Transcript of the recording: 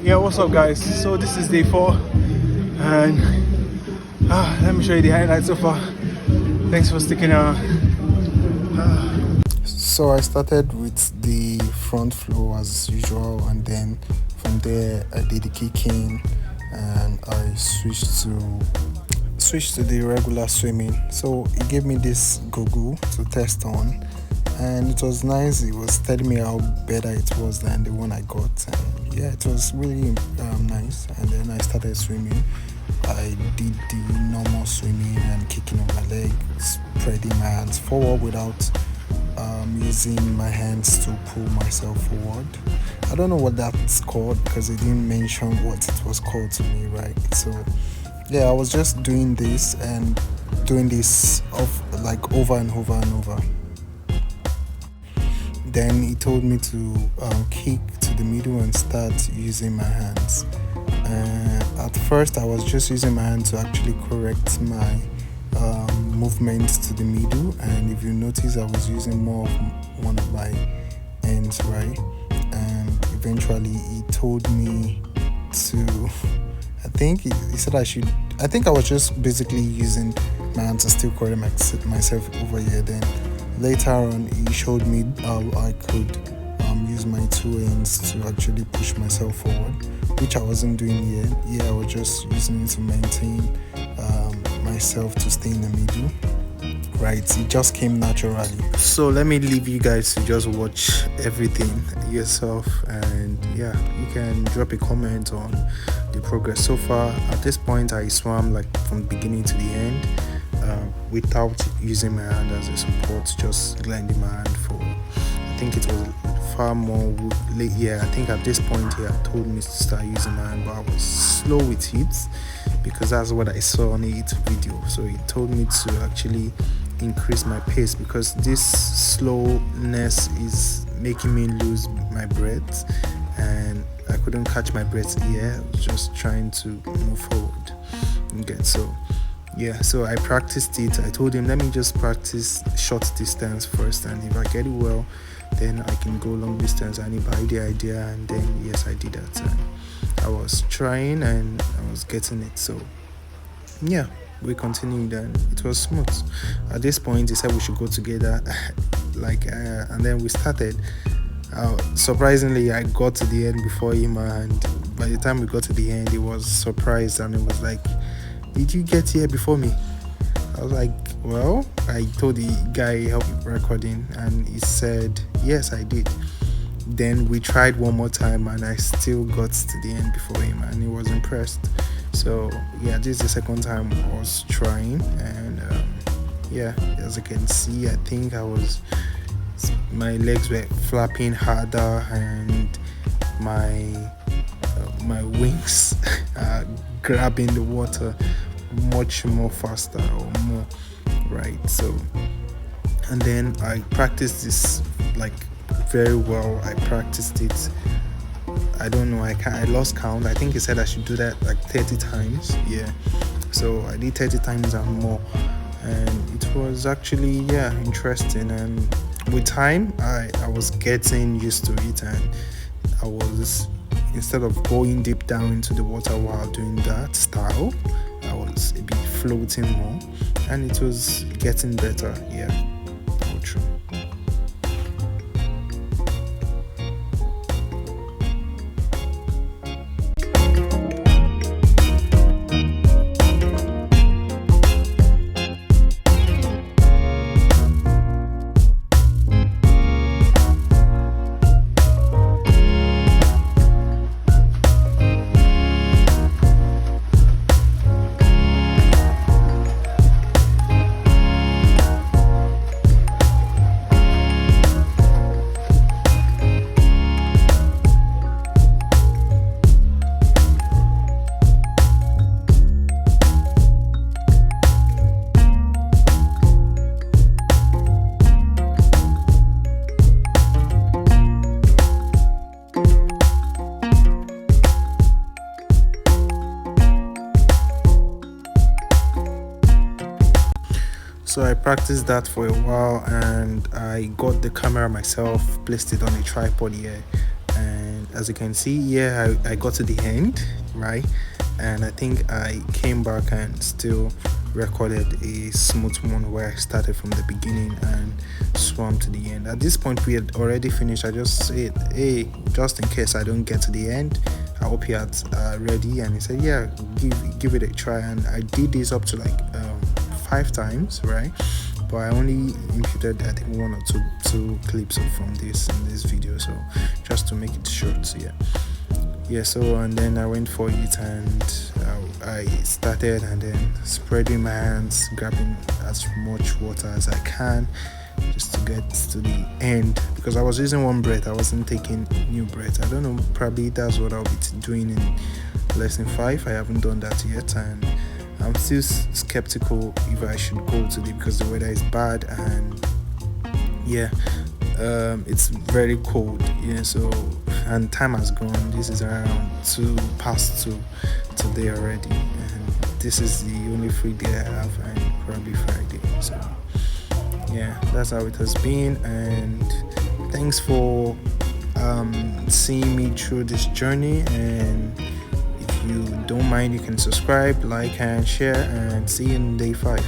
Yeah, what's up guys? So this is day 4 and let me show you the highlights so far. Thanks for sticking around. So I started with the front floor as usual, and then from there I did the kicking and I switched to the regular swimming. So it gave me this goggle to test on, and it was nice. It was telling me how better it was than the one I got, and yeah, it was really nice. And then I started swimming. I did the normal swimming and kicking on my leg, spreading my hands forward without using my hands to pull myself forward. I don't know what that's called because it didn't mention what it was called to me, right? So yeah, I was just doing this of like over and over and over. Then he told me to kick to the middle and start using my hands. At first I was just using my hand to actually correct my movements to the middle, and if you notice I was using more of one of my ends, right? And eventually he told me to, I think he said I think I was just basically using my hand to still correct myself over here. Then later on he showed me how I could use my two ends to actually push myself forward, which I wasn't doing here. Yeah, I was just using it to maintain myself to stay in the middle, right? It just came naturally. So let me leave you guys to just watch everything yourself, and yeah, you can drop a comment on the progress so far. At this point I swam like from beginning to the end without using my hand as a support, just lending my hand for, I think it was far more late. Yeah, I think at this point he had told me to start using my hand, but I was slow with it because that's what I saw on the video. So he told me to actually increase my pace because this slowness is making me lose my breath, and I couldn't catch my breath here. I was just trying to move forward. Okay, so yeah, so I practiced it. I told him, let me just practice short distance first, and if I get it well, then I can go long distance. And he buy the idea, and then yes, I did that. And I was trying and I was getting it. So yeah, we continued and it was smooth. At this point he said we should go together and then we started. Surprisingly I got to the end before him, and by the time we got to the end he was surprised and it was like, did you get here before me? I was like, well, I told the guy helping recording and he said yes, I did. Then we tried one more time and I still got to the end before him, and he was impressed. So yeah, this is the second time I was trying, and yeah, as you can see, I think my legs were flapping harder and my wings are grabbing the water much more faster or more, right? So, and then I practiced this like very well. I practiced it, I don't know, I lost count. I think he said I should do that like 30 times. Yeah, so I did 30 times and more, and it was actually interesting. And with time I was getting used to it, and I was, instead of going deep down into the water while doing that style, I was a bit floating more, and it was getting better. Yeah, true. So I practiced that for a while, and I got the camera myself, placed it on a tripod here, and as you can see here, I got to the end, right? And I think I came back and still recorded a smooth one where I started from the beginning and swam to the end. At this point we had already finished. I just said, hey, just in case I don't get to the end, I hope you're ready. And he said, yeah, give it a try. And I did this up to like 5 times, right? But I only included, I think, 1 or 2 clips from this in this video, so just to make it short. So yeah, so and then I went for it, and I started and then spreading my hands, grabbing as much water as I can just to get to the end, because I was using one breath. I wasn't taking new breath. I don't know, probably that's what I'll be doing in lesson 5. I haven't done that yet, and I'm still skeptical if I should go today because the weather is bad, and yeah, it's very cold. Yeah, so and time has gone. This is around 2:02 today already, and this is the only free day I have, and probably Friday. So yeah, that's how it has been, and thanks for seeing me through this journey. And if you don't mind, you can subscribe, like, and share, and see you in day 5.